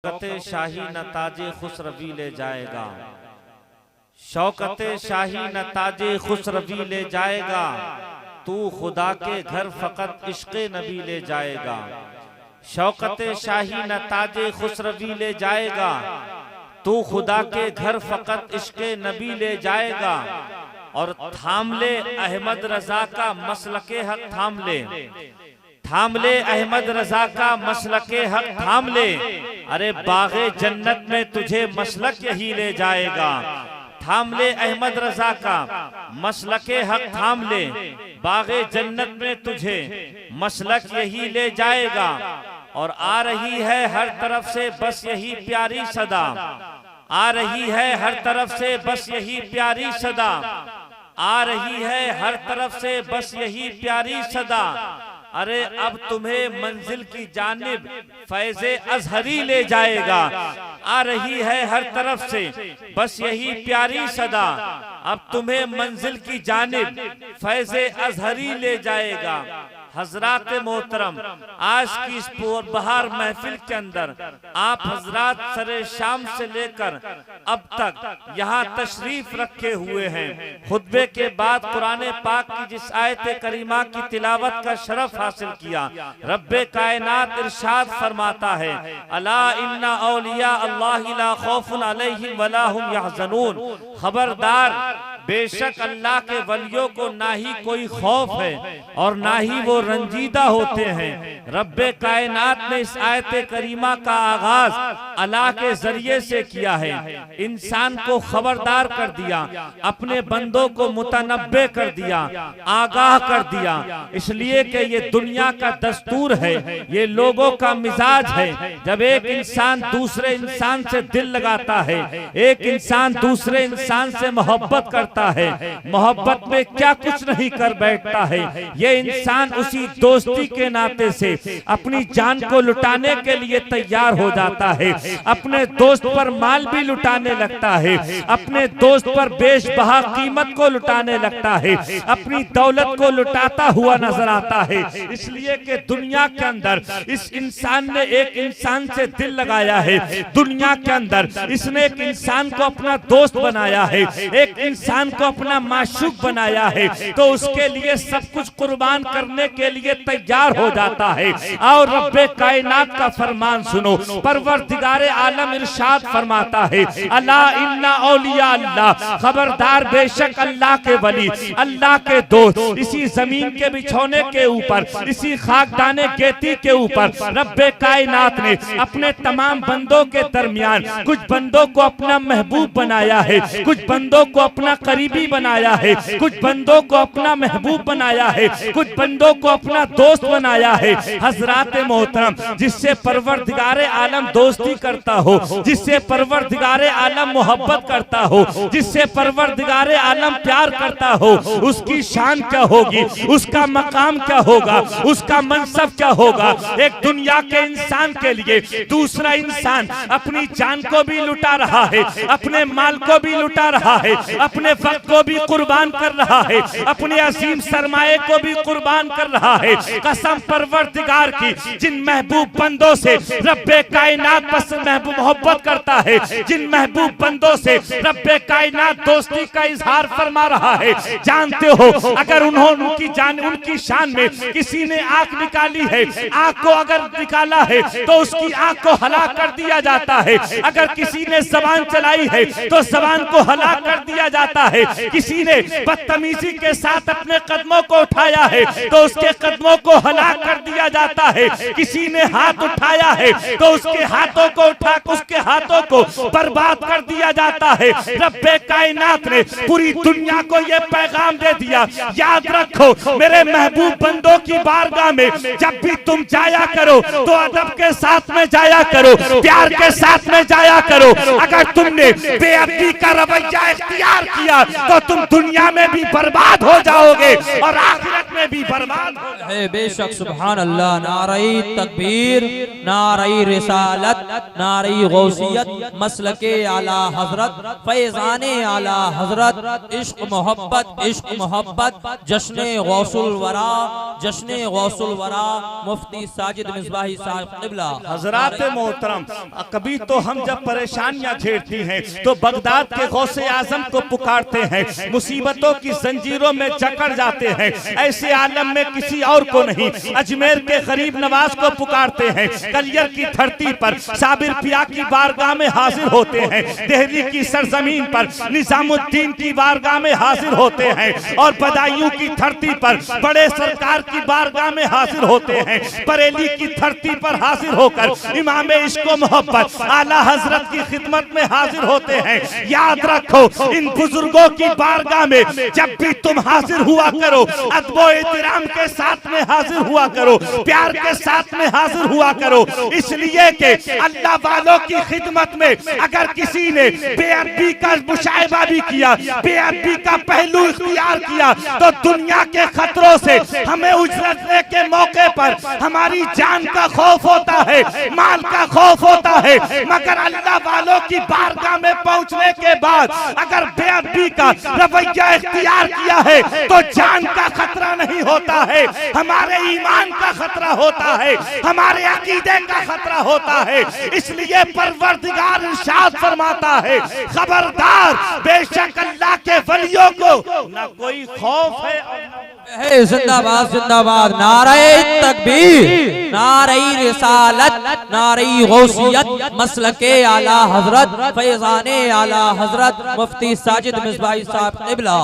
शौकत शाही न ताजे खुसरवी ले जाएगा, शौकत शाही न ताजे खुसरवी ले जाएगा, तू खुदा के घर फकत इश्क़े नबी ले जाएगा। शौकत शाही न ताजे खुसरवी ले जाएगा, तू खुदा के घर फकत इश्क़े नबी ले जाएगा। और थाम ले अहमद रजा का मसलके हक थाम ले, थाम ले अहमद रजा का मसलके हक थाम ले, अरे बागे जन्नत में तुझे मसलक यही ले जाएगा। थाम ले अहमद रजा का मसलके हक थाम ले, बागे जन्नत में तुझे मसलक यही ले जाएगा। और आ रही है हर तरफ से बस यही प्यारी सदा, आ रही है हर तरफ से बस यही प्यारी सदा, आ रही है हर तरफ से बस यही प्यारी सदा। अरे अब तुम्हें मंजिल की जानिब फैज़े अजहरी ले जाएगा। आ रही है हर तरफ से बस यही प्यारी सदा, अब तुम्हें मंजिल की जानिब फैज़े अजहरी ले जाएगा। हजरात मोहतरम, आज की इस बहार महफिल के अंदर आप हजरात सरे शाम से लेकर अब तक यहाँ तशरीफ रखे हुए हैं। खुतबे के बाद कुरान पाक की जिस आयत करीमा की तिलावत का शरफ हासिल किया, रब्बे कायनात इरशाद फरमाता है, अला इन्ना औलिया अल्लाह ला खौफुन अलैहिम वला हुम यहज़नून। खबरदार, बेशक अल्लाह के वलियों को ना ही कोई खौफ है और ना ही वो रंजीदा होते हैं। रब्बे कायनात ने इस आयत करीमा का आगाज अल्लाह के जरिए से किया है। इंसान को खबरदार कर दिया, अपने बंदों को मुतनब्बे कर दिया, आगाह कर दिया, इसलिए कि ये दुनिया का दस्तूर है, ये लोगों का मिजाज है। जब एक इंसान दूसरे इंसान से दिल लगाता है, एक इंसान दूसरे इंसान से मोहब्बत करता है, मोहब्बत में क्या कुछ नहीं कर बैठता है, ये इंसान उसी दोस्ती के नाते से अपनी जान को लुटाने के लिए तैयार हो जाता है, अपने दोस्त पर माल भी लुटाने लगता है, अपने दोस्त पर बेशबहा कीमत को लुटाने लगता है, अपनी दौलत को लुटाता हुआ नजर आता है। इसलिए कि दुनिया के अंदर इस इंसान ने एक इंसान से दिल लगाया है, दुनिया के अंदर इसने एक इंसान को अपना दोस्त बनाया है, एक इंसान को अपना माशूक बनाया है, तो उसके लिए सब कुछ कुर्बान करने के लिए तैयार हो जाता है। और रब्बे कायनात का फरमान सुनो, परवरदिगारे आलम इरशाद फरमाता है, अला इन्ना औलिया अल्लाह, खबरदार बेशक अल्लाह के वली, अल्लाह के दोस्त इसी जमीन के बिछौने के ऊपर, इसी खाकदाने गेती के ऊपर रब्बे कायनात ने अपने तमाम बंदों के दरमियान कुछ बंदों को अपना महबूब बनाया है, कुछ बंदों को अपना करीबी बनाया है, कुछ बंदों को अपना महबूब बनाया है, कुछ बंदों को अपना दोस्त बनाया है। हजरात मोहतरम, जिससे परवरदिगारे आलम दोस्ती करता हो, जिससे परवरदिगारे आलम मोहब्बत करता हो, जिससे परवरदिगारे आलम प्यार करता हो, उसकी शान क्या होगी, उसका मकाम क्या होगा, उसका मनसब क्या होगा। एक दुनिया के इंसान के लिए दूसरा इंसान अपनी जान को भी लुटा रहा है, अपने माल को भी लुटा रहा है, अपने वक्त को भी कुर्बान कर रहा है, अपने अजीम सरमाए को भी कुर्बान कर रहा है। कसम परवरदिगार की, जिन महबूब बंदों से रब्बे कायनात पसंद महबूब मोहब्बत करता है, जिन महबूब बंदों से रब्बे कायनात दोस्ती का इजहार फरमा रहा है, जानते हो अगर उन्होंने उनकी शान में किसी ने आंख निकाली है, आंख को अगर निकाला है तो उसकी आंख को हलाक कर दिया जाता है। अगर किसी ने जबान चलाई है तो जबान को हलाक कर दिया जाता है। किसी ने बदतमीजी के साथ अपने कदमों को उठाया है तो उसके कदमों को हलाक कर दिया जाता है। किसी ने हाथ उठाया है तो उसके हाथों को उठा उसके हाथों को बर्बाद कर दिया जाता है। रब्बे कायनात ने पूरी दुनिया को यह पैगाम दे दिया, याद रखो मेरे महबूब बंदों की बारगाह में जब भी तुम जाया करो तो अदब के साथ में जाया करो, प्यार के साथ में जाया करो। अगर तुमने बेअदबी का रवैया इख्तियार किया किया तो तुम दुनिया में भी बर्बाद हो जाओगे और आखिरत में भी बर्बाद हो जाओगे। बेशक सुभान अल्लाह। नाराई तकबीर, नाराई रिसालत, नाराई गौसियत, मसलके आला हजरत, फैजाने आला हजरत, इश्क मोहब्बत, जश्ने गौसुल वरा, जश्ने गौसुल वरा, मुफ्ती साजिद मिसबाही साहब क़िबला। हजरात मोहतरम, कभी तो हम जब परेशानियां झेलती हैं तो बगदाद के गौसे आजम को पुकारते हैं, मुसीबतों की जंजीरों में जकड़ जाते हैं, ऐसे आलम में किसी और को नहीं। अजमेर के गरीब नवाज को पुकारते हैं, कलियर की धरती पर साबिर पिया की बारगाह में हाजिर होते हैं, दिल्ली की सरजमीन पर निजामुद्दीन की बारगाह में हाजिर होते हैं और बदायूं की धरती पर बड़े सरकार की बारगाह में हाजिर होते हैं, बरेली की धरती पर हाजिर होकर इमाम इश्क मोहब्बत आला हजरत की खिदमत में हाजिर होते हैं। याद रखो, इन बुजुर्गों की बारगाह में जब भी तुम हाजिर हुआ करो, अदबो एहतराम के साथ में हाजिर हुआ करो, प्यार के साथ में हाजिर हुआ करो, इसलिए कि अल्लाह वालों की खिदमत में अगर किसी ने बेअदबी का मुशाहिदा भी किया, बेअदबी का पहलू इख्तियार किया, तो दुनिया के खतरों से हमें उजरने के मौके पर हमारी जान का खौफ होता है, माल का खौफ होता है, मगर अल्लाह वालों की बारगाह में पहुंचने के बाद अगर बेअदबी का रवैया इख्तियार किया है तो जान का खतरा नहीं होता है, हमारे ईमान का खतरा होता है, हमारे अकीदे का खतरा होता है। इसलिए परवरदिगार इरशाद फरमाता है, खबरदार, बेशक अल्लाह के वलियों को न कोई खौफ है। जिंदाबाद जिंदाबाद। नारे तकबीर, नारे रिसालत, नारे गौसियत, मसलके आला हजरत, फैजाने आला हजरत, मुफ्ती साजिद मिसबाही साहब क़िबला।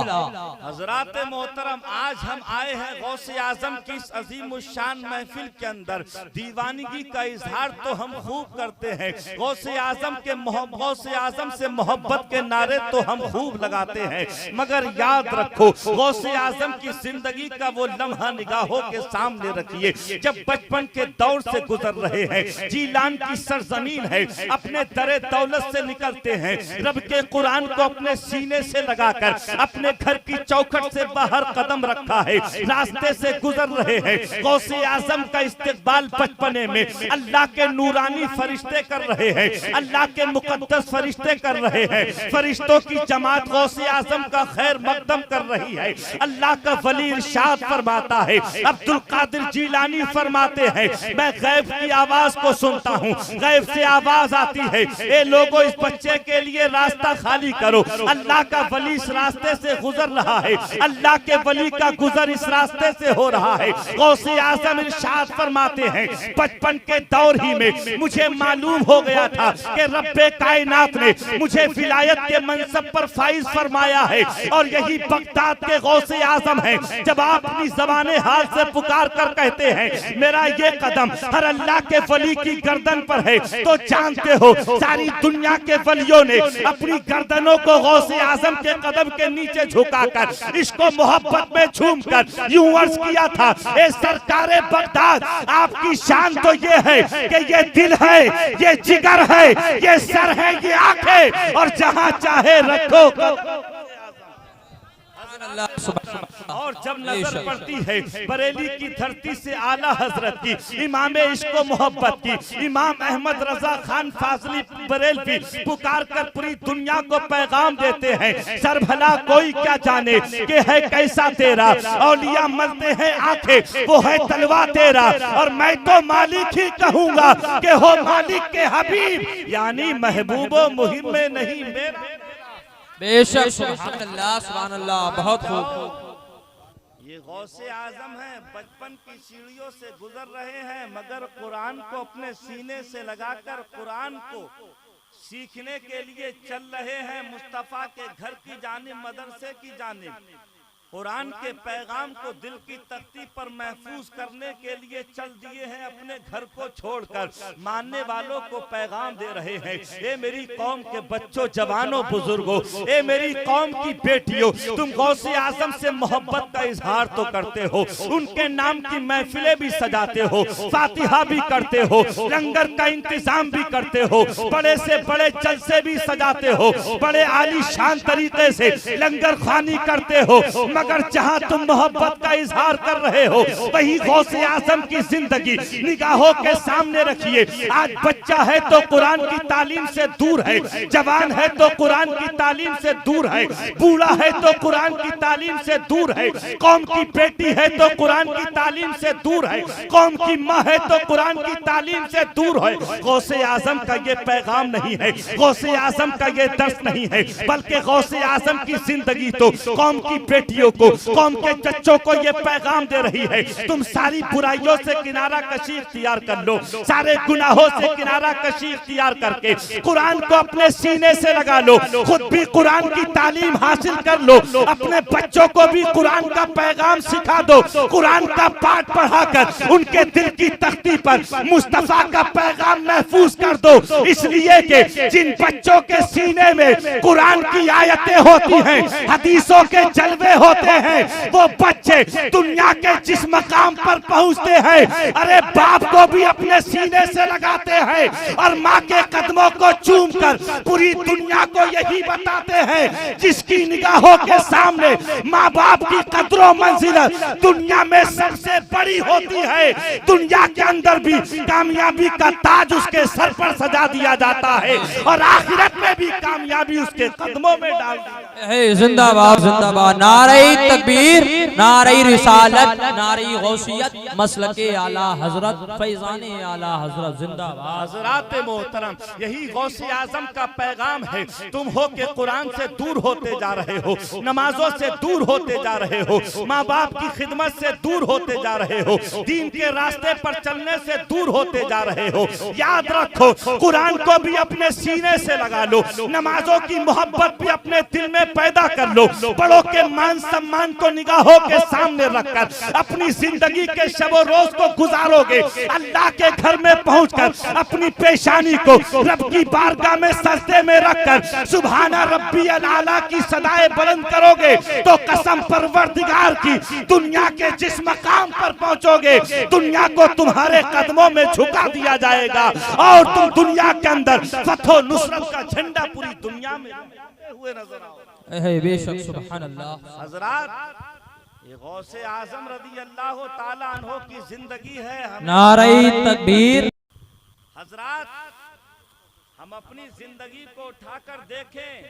हजरात मोहतरम, आज हम आए हैं गौसे आजम की इस अजीम शान महफिल के अंदर। दीवानगी का इजहार तो हम खूब करते हैं, गौसे आजम से मोहब्बत के नारे तो हम खूब लगाते हैं, मगर याद रखो, गौसे आजम की जिंदगी का वो लम्हा निगाहों के सामने रखिए जब बचपन के दौर से गुजर रहे हैं, जीलान की सरजमीन है, अपने दरे दौलत से निकलते हैं, रब के कुरान को अपने सीने से लगाकर अपने घर की चौखट से बाहर कदम रखा है, रास्ते से गुजर रहे हैं। गौसे आजम का इस्तेकबाल बचपने में अल्लाह के नूरानी फरिश्ते कर रहे हैं, अल्लाह के मुकद्दस फरिश्ते कर रहे हैं, फरिश्तों की जमात गौसे आजम का खैर मकदम कर रही है। अल्लाह का वली इरशाद फरमाता है, अब्दुल कादिर जीलानी फरमाते हैं, मैं गैब की आवाज को सुनता हूँ, गैब से आवाज आती है, ए लोगों, इस बच्चे के लिए रास्ता खाली करो। अल्लाह का वली इस रास्ते से गुजर रहा है, अल्लाह के वली का गुजर इस रास्ते से हो रहा है। गौसे आजम इरशाद फरमाते हैं, बचपन के दौर ही में मुझे मालूम हो गया था कि रब्बे कायनात ने मुझे विलायत के मनसब पर फाइज फरमाया है और यही बगदाद के गौसे आजम है। जब आप अपनी ज़बाने हाल से पुकार कर कहते हैं मेरा ये कदम हर अल्लाह के वली की गर्दन पर है, तो जानते हो सारी दुनिया के वलियों ने अपनी गर्दनों को गौसे आजम के कदम के नीचे झुकाकर इसको मोहब्बत में झूमकर यूं अर्ज किया था, ए सरकारे बगदाद, आपकी शान तो ये है कि ये दिल है, ये जिगर है, ये सर है, ये आंखें, और जहां चाहे रखो। और जब नजर पड़ती है बरेली की धरती से आला हजरत की, इमाम इश्क मोहब्बत की, इमाम अहमद रजा खान फाजली बरेलवी पुकार कर पूरी दुनिया को पैगाम देते हैं, सर भला कोई क्या जाने कि है कैसा तेरा, औलिया मलते हैं आंखें, वो है तलवा तेरा, और मैं तो मालिक ही कहूंगा कि हो मालिक के हबीब, यानी महबूबो मुहिम में नहीं मेरा। बेशक सुभान अल्लाह, बहुत खूब। ये गौसे आजम है, बचपन की सीढ़ियों से गुजर रहे हैं, मगर कुरान को अपने सीने से लगाकर कुरान को सीखने के लिए चल रहे हैं, मुस्तफा के घर की जानिब, मदरसे की जानिब। कुरान के पैगाम को दिल की तख्ती पर महफूज करने के लिए चल दिए हैं, अपने घर को छोड़कर मानने वालों को पैगाम दे रहे हैं। ए मेरी कौम के बच्चों, जवानों, बुजुर्गों, ए मेरी कौम की बेटियों, तुम गौसे आजम से मोहब्बत का इजहार तो करते हो, उनके नाम की महफिलें भी सजाते हो, फातिहा भी करते हो, लंगर का इंतजाम भी करते हो, बड़े से बड़े जलसे भी सजाते हो, बड़े आलीशान तरीके से लंगर खानी करते हो, मगर जहां तुम मोहब्बत का इजहार कर रहे हो वही गौसे आजम की जिंदगी निगाहों के सामने रखिए। आज बच्चा है तो कुरान की तालीम से दूर है, जवान है तो कुरान की तालीम से दूर है, बूढ़ा है तो कुरान की तालीम से दूर है, कौम की बेटी है तो कुरान की तालीम से दूर है, कौम की माँ है तो कुरान की तालीम से दूर है। गौसे आजम का ये पैगाम नहीं है, गौसे आजम का ये दर्स नहीं है, बल्कि गौसे आजम की जिंदगी तो कौम की बेटियों को, कौम के बच्चों को ये पैगाम दे रही है। तुम सारी बुराइयों से किनारा कशी इख्तियार कर लो, सारे गुनाहों से किनारा कशी इख्तियार करके कुरान को अपने सीने से लगा लो, खुद भी कुरान की तालीम हासिल कर लो, अपने बच्चों को भी कुरान का पैगाम सिखा दो, कुरान का पाठ पढ़ाकर उनके दिल की तख्ती पर मुस्तफा का पैगाम महफूज कर दो। इसलिए कि जिन बच्चों के सीने में कुरान की आयतें होती हैं, हदीसों के जलवे होते हैं, वो बच्चे दुनिया के जिस मकाम पर पहुंचते हैं, अरे बाप को भी अपने सीने से लगाते हैं और माँ के कदमों को चूमकर पूरी दुनिया को यही बताते हैं, जिसकी निगाहों के सामने माँ बाप की कदरों मंजिलत दुनिया में सबसे बड़ी होती है, दुनिया के अंदर भी कामयाबी का ताज उसके सर पर सजा दिया जाता है और आखिरत में भी कामयाबी उसके कदमों में डाल दी। जिंदाबाद जिंदाबाद, नारे तकबीर, नारे रिसालत, नारे गौसियत, मसलके आला हजरत, फैजाने आला हजरत, जिंदाबाद। हजरात मोहतरम, यही गौसे आजम का पैगाम है। तुम हो के कुरान से दूर होते जा रहे हो, नमाजों से दूर होते जा रहे हो, माँ बाप की खिदमत से दूर होते जा रहे हो, दीन के रास्ते पर चलने से दूर होते जा रहे हो। याद रखो, कुरान को भी अपने सीने से लगा लो, नमाजों की मोहब्बत भी अपने दिल में पैदा कर लो, बड़ों के मान सम्मान को निगाहों के सामने रखकर अपनी जिंदगी के शबो रोज को गुजारोगे। अल्लाह के घर में पहुंचकर अपनी पेशानी को रब की बारगाह में सजदे में रखकर सुभाना रब्बी अल-आला की सदाएं बुलंद करोगे तो कसम परवरदिगार की, दुनिया के जिस मकाम पर पहुंचोगे दुनिया को तुम्हारे कदमों में झुका दिया जाएगा और तुम दुनिया के अंदर फतह नुसरत का झंडा पूरी दुनिया में हुए नजर आओगे। बेशक सुभान अल्लाह। हजरात, ये गौसे आजम रज़ी अल्लाह ताला अन्हो की जिंदगी है। नारे तकबीर। हजरात, हम अपनी जिंदगी को उठाकर देखें,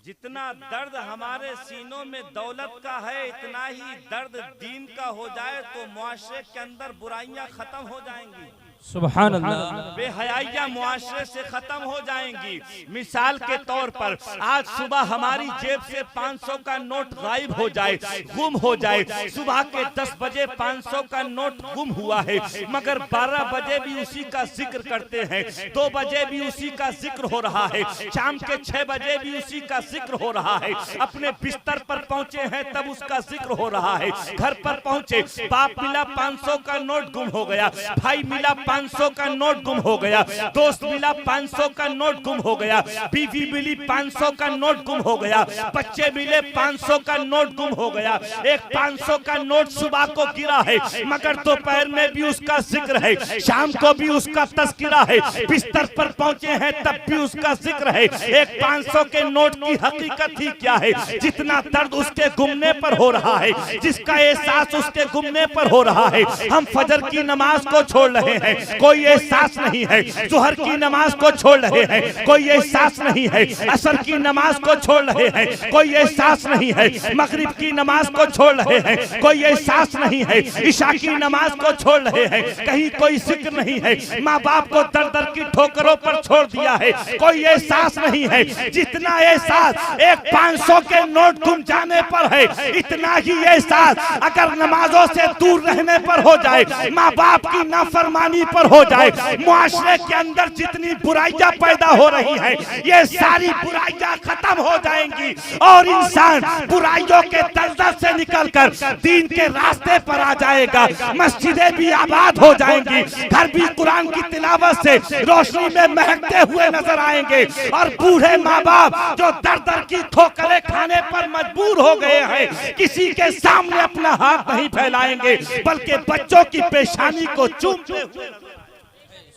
जितना दर्द हमारे सीनों में दौलत का है, इतना ही दर्द दीन का हो जाए तो मुआशरे के अंदर बुराइयां खत्म हो जाएंगी। सुभान अल्लाह। बेहयाइयां मुआशरे से खत्म हो जाएंगी। मिसाल के तौर पर आज सुबह हमारी जेब से 500 का नोट गायब हो जाए, गुम हो जाए, सुबह के 10 बजे 500 का नोट गुम हुआ है, मगर 12 बजे भी उसी का जिक्र करते हैं, 2 बजे भी उसी का जिक्र हो रहा है, शाम के 6 बजे भी उसी का जिक्र हो रहा है, अपने बिस्तर पर पहुंचे हैं तब उसका जिक्र हो रहा है, घर पर पहुंचे बाप मिला 500 का नोट गुम हो गया, भाई मिला 500 का नोट गुम हो गया, दोस्त मिला 500 का नोट गुम हो गया, बीवी मिली 500 का नोट गुम हो गया, बच्चे मिले 500 का नोट गुम हो गया। एक 500 का नोट सुबह को गिरा है, मगर दोपहर में भी उसका जिक्र है, शाम को भी उसका तस्किरा है, बिस्तर पर पहुंचे हैं तब भी उसका जिक्र है। एक 500 के नोट की हकीकत ही क्या है? जितना दर्द उसके गुमने पर हो रहा है, जिसका एहसास उसके गुमने पर हो रहा है। हम फजर की नमाज को छोड़ रहे हैं, कोई एहसास नहीं है, जोहर की नमाज को छोड़ रहे हैं, कोई एहसास नहीं है, असर की नमाज को छोड़ रहे हैं, कोई एहसास नहीं है, मगरिब की नमाज को छोड़ रहे हैं, कोई एहसास नहीं है, इशा की नमाज को छोड़ रहे हैं, कहीं कोई जिक्र नहीं है, माँ बाप को दर दर की ठोकरों पर छोड़ दिया है, कोई एहसास नहीं है। जितना एहसास एक 500 के नोट गुम जाने पर है, इतना ही एहसास अगर नमाजों से दूर रहने पर हो जाए, माँ बाप की नाफरमानी पर हो जाए, मुआशरे के अंदर जितनी बुराइयां पैदा हो रही है ये सारी बुराइयां खत्म हो जाएंगी और इंसान बुराइयों के दलदल से निकलकर दीन के रास्ते पर आ जाएगा। मस्जिदें भी आबाद हो जाएंगी, घर भी कुरान की तिलावत से रोशनी में महकते हुए नजर आएंगे और बूढ़े माँ बाप जो दर दर की ठोकरें खाने पर मजबूर हो गए हैं किसी के सामने अपना हाथ नहीं फैलाएंगे बल्कि बच्चों की पेशानी को चूमते हुए।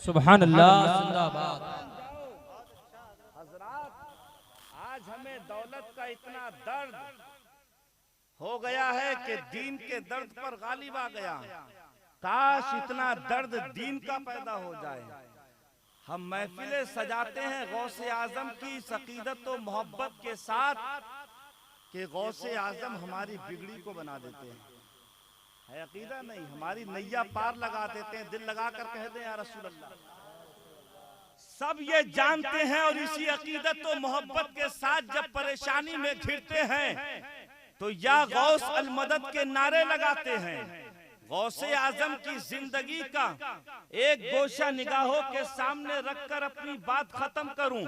सुभान अल्लाह, जिंदाबाद। हजरात, आज हमें दौलत का इतना दर्द हो गया है कि दीन के दर्द पर गालिब आ गया। काश इतना दर्द दीन का पैदा हो जाए। हम महफिलें सजाते हैं गौसे आजम की अकीदत और मोहब्बत के साथ कि गौसे आजम हमारी बिगड़ी को बना देते हैं। है अकीदा नहीं, हमारी नैया पार लगा देते हैं, दिल लगा कर कह दें या रसूल अल्लाह। सब ये जानते हैं और इसी अकीदत और मोहब्बत के साथ जब परेशानी में घिरते हैं तो या गौस अल मदद के नारे लगाते हैं। गौसे आजम की जिंदगी का एक गोशा निगाहों के सामने रखकर अपनी बात खत्म करूं।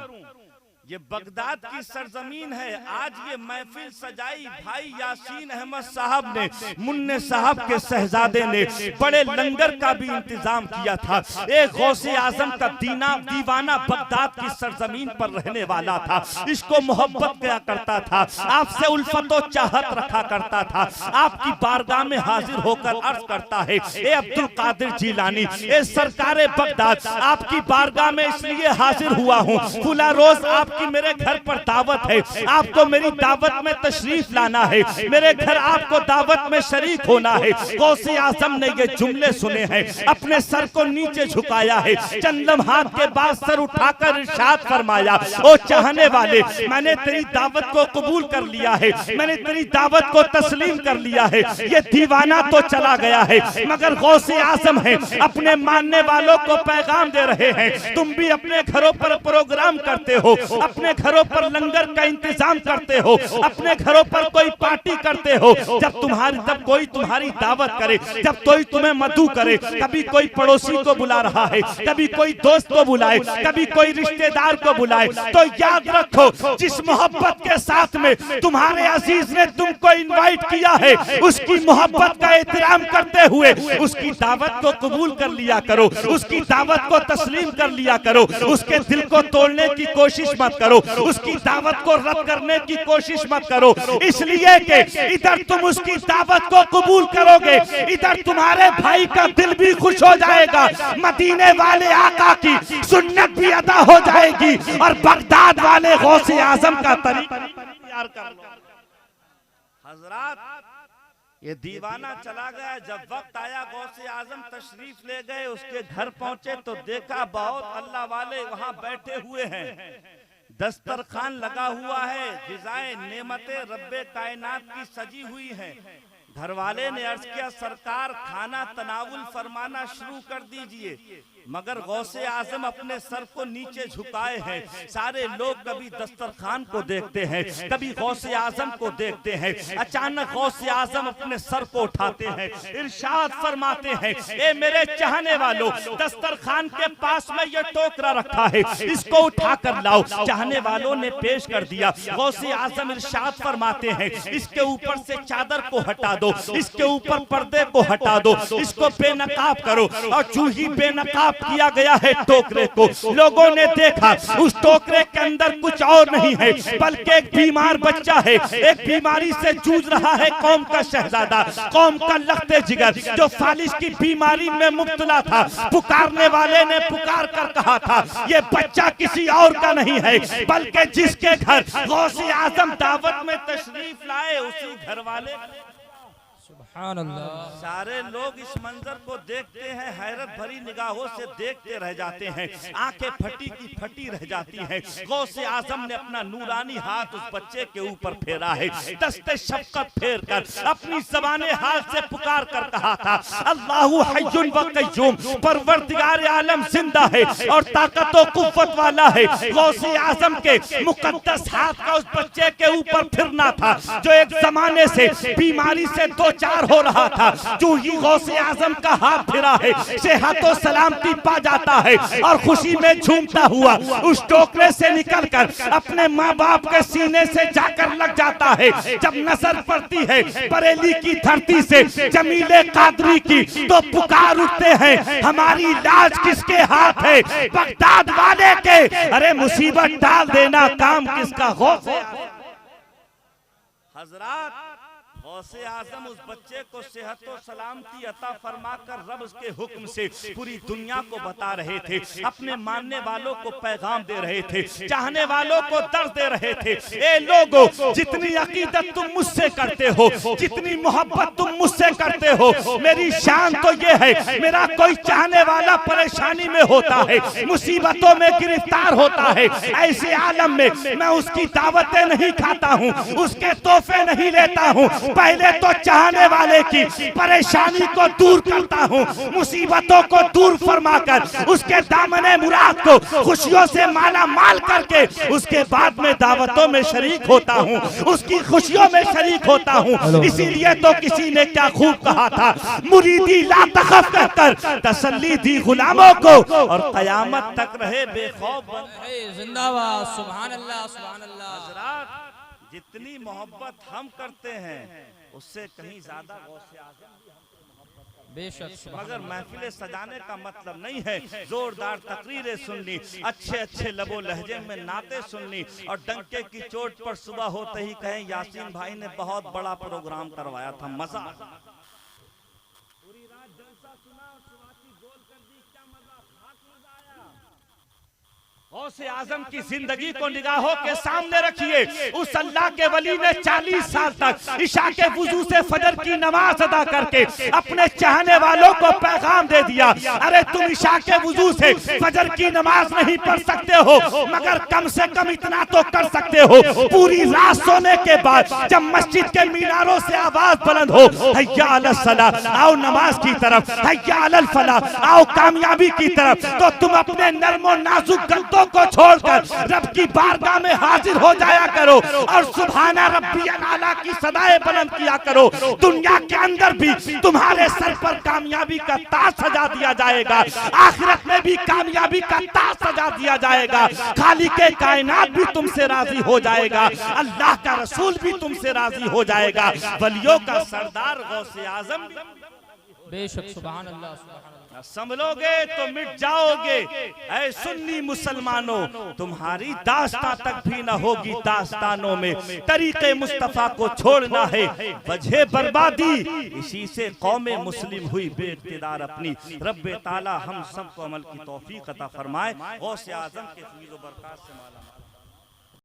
ये बगदाद की सरजमीन है। आज ये महफिल सजाई भाई यासीन अहमद साहब ने, मुन्ने साहब के शहजादे ने बड़े लंगर का भी इंतजाम किया था। एक गौसे आजम का दीवाना बगदाद की सरजमीन पर रहने वाला था, इसको मोहब्बत किया करता था, आपसे उल्फतो चाहत रखा करता था। आपकी बारगाह में हाजिर होकर अर्ज करता है, ए अब्दुल कादिर जिलानी, ए सरकारे बगदाद, आपकी बारगाह में इसलिए हाजिर हुआ हूँ, फुला रोज आप कि मेरे घर पर दावत है, आपको मेरी दावत में तशरीफ लाना है, मेरे घर आपको दावत में शरीक होना है। गौसे आजम ने ये जुमले सुने हैं, अपने सर को नीचे झुकाया है, चंद लम्हात के बाद सर उठाकर इरशाद फरमाया, ओ चाहने वाले, मैंने तेरी दावत को कबूल कर लिया है, मैंने तेरी दावत को तस्लीम कर लिया है। ये दीवाना तो चला गया है मगर गौसे आजम है, अपने मानने वालों को पैगाम दे रहे हैं। तुम भी अपने घरों पर प्रोग्राम करते हो, अपने घरों पर लंगर का इंतजाम करते हो, अपने घरों पर कोई पार्टी करते हो। जब कोई तुम्हारी दावत करे, जब कोई तुम्हें मधु करे, कभी कोई पड़ोसी को बुला रहा है, कभी कोई दोस्त को बुलाए, कभी कोई रिश्तेदार को बुलाए, तो याद रखो जिस मोहब्बत के साथ में तुम्हारे अजीज ने तुमको इनवाइट किया है उसकी मोहब्बत का एहतराम करते हुए उसकी दावत को कबूल कर लिया करो, उसकी दावत को तस्लीम कर लिया करो, उसके दिल को तोड़ने की कोशिश मत करो, उसकी दावत को रद्द करने की कोशिश मत करो, इसलिए कि इधर तुम उसकी दावत को कबूल करोगे, इधर तुम्हारे भाई का दिल भी खुश हो जाएगा, मदीने वाले आका की सुन्नत भी अदा हो जाएगी और बगदाद वाले गौसे आजम का तरीका तैयार कर लो। हजरात, ये दीवाना चला गया। जब वक्त आया गौसे आजम तशरीफ ले गए, उसके घर पहुंचे तो देखा बहुत अल्लाह वाले वहां बैठे हुए हैं, दस्तरखान लगा हुआ है, ग़िज़ाए नेमतें रब्बे कायनात की सजी हुई हैं। घर वाले ने अर्ज किया, सरकार खाना तनावुल फरमाना शुरू कर दीजिए, मगर गौसे आजम अपने सर को नीचे झुकाए हैं। सारे लोग कभी दस्तरखान को देखते हैं, कभी गौसे आजम को देखते हैं। अचानक गौसे आजम अपने सर को उठाते हैं, इरशाद फरमाते हैं, ए मेरे चाहने वालों, दस्तरखान के पास में ये टोकरा रखा है, इसको उठा कर लाओ। चाहने वालों ने पेश कर दिया। गौसे आजम इरशाद फरमाते हैं, इसके ऊपर से चादर को हटा दो, इसके ऊपर पर्दे को हटा दो, इसको बेनकाब करो। और चूही बेनकाब किया गया है टोकरे को। लोगों ने देखा उस टोकरे के अंदर कुछ और नहीं है बल्कि एक बीमार बच्चा है, एक बीमारी से जूझ रहा है कौम का शहजादा, कौम का लखते जिगर, जो फालिज की बीमारी में मुब्तला था। पुकारने वाले ने पुकार कर कहा था, ये बच्चा किसी और का नहीं है बल्कि जिसके घर गौसे आजम दावत में तशरीफ लाए उसी घर वाले। सारे लोग इस मंजर को देखते हैं, हैरत भरी निगाहों से देखते रह जाते हैं, आंखें फटी की फटी रह जाती हैं। गौसे आजम ने अपना नूरानी हाथ उस बच्चे के ऊपर फेरा है, दस्ते शफकत फेर कर अपनी ज़बाने हाल से पुकार कर कहा था, अल्लाहु हय्युन व क़य्यूम, परवरदिगार आलम जिंदा है और ताकत और कुव्वत वाला है। गौसे आजम के मुकद्दस हाथ का उस बच्चे के ऊपर फिरना था जो एक जमाने से बीमारी से दो चार हो रहा था, जो ही गौसे आजम का हाथ फिरा है, सेहत और सलामती पा जाता है और खुशी में झूमता हुआ उस टोकरे से निकलकर अपने माँ बाप के सीने से जाकर लग जाता है। जब नजर पड़ती है बरेली की धरती से जमीले कादरी की, तो पुकार उठते हैं हमारी लाज किसके हाथ है, बगदाद वाले के। अरे मुसीबत डाल देना काम किसका। गौसे हजरात, गौसे आजम उस बच्चे को सेहत और सलामती अता फरमाकर रब के हुक्म से पूरी दुनिया को बता रहे थे, अपने मानने वालों को पैगाम दे रहे थे, चाहने वालों को दर्द दे रहे थे। ए लोगों, जितनी अकीदत तुम मुझसे करते हो, जितनी मोहब्बत तुम मुझसे करते हो, मेरी शान तो ये है, मेरा कोई चाहने वाला परेशानी में होता है, मुसीबतों में गिरफ्तार होता है, ऐसे आलम में मैं उसकी दावतें नहीं खाता हूँ, उसके तोहफे नहीं लेता हूँ। पहले तो चाहने वाले की परेशानी को दूर करता हूँ, मुसीबतों को दूर फरमाकर उसके दामने मुराद को खुशियों से माला माल करके उसके बाद में दावतों में शरीक होता हूँ, उसकी खुशियों में शरीक होता हूँ। इसीलिए तो किसी ने क्या खूब कहा था, मुरीदी ला तखफ कहकर तसल्ली दी गुलामों को और कयामत तक रहे बेखौफ। जिंदाबाद, सुभान अल्लाह, सुभान अल्लाह। जितनी मोहब्बत हम करते हैं उससे कहीं ज्यादा गौसे आजम भी हमसे मोहब्बत करते हैं। बेशक, मगर महफिलें सजाने का मतलब नहीं है जोरदार तकरीरें सुननी, अच्छे अच्छे लबो लहजे में नाते सुननी और डंके की चोट पर सुबह होते ही कहें यासीन भाई ने बहुत बड़ा प्रोग्राम करवाया था, मजा। पूरी रात जलसा सुना और सुनाती गोल कर दी, क्या मजा, मजा आया। गौसे आजम की जिंदगी को निगाहों के सामने रखिए। उस अल्लाह के वली ने 40 साल तक इशा के वुजू से फजर की नमाज अदा करके अपने चाहने वालों को पैगाम दे दिया, अरे तुम इशा के वुजू से फजर की नमाज नहीं पढ़ सकते हो, मगर कम से कम इतना तो कर सकते हो, पूरी रात सोने के बाद जब मस्जिद के मीनारों से आवाज बुलंद हो, हय्या अलस सलाह, आओ नमाज की तरफ, हय्या अलल फलाह, आओ कामयाबी की तरफ, तो तुम अपने नर्म और नाजुक गलतों को छोड़कर रब की बारगाह में हाजिर हो जाया करो और सुभाना रब्बियल आला की सदाएं बुलंद किया करो। दुनिया के अंदर भी तुम्हारे सर पर कामयाबी का ताज सजा दिया जाएगा, आखिरत में भी कामयाबी का ताज सजा दिया जाएगा, खालिके कायनात भी तुमसे राजी हो जाएगा, अल्लाह का रसूल भी तुमसे राजी हो जाएगा, वलियों का सरदार गौसे आजम। बेशक, सुभान अल्लाह, सुभान अल्लाह। संभलोगे तो मिट जाओगे ऐ सुन्नी मुसलमानों, तुम्हारी दास्तां तक भी न होगी दास्तानों में, तरीके मुस्तफा को छोड़ना है वजह बर्बादी, इसी से कौमे मुस्लिम हुई बेइख्तियार अपनी। रब्बे ताला हम सबको अमल की तौफीक अता फरमाए, गौसे आजम के फज़ल व बरकत से माला माल।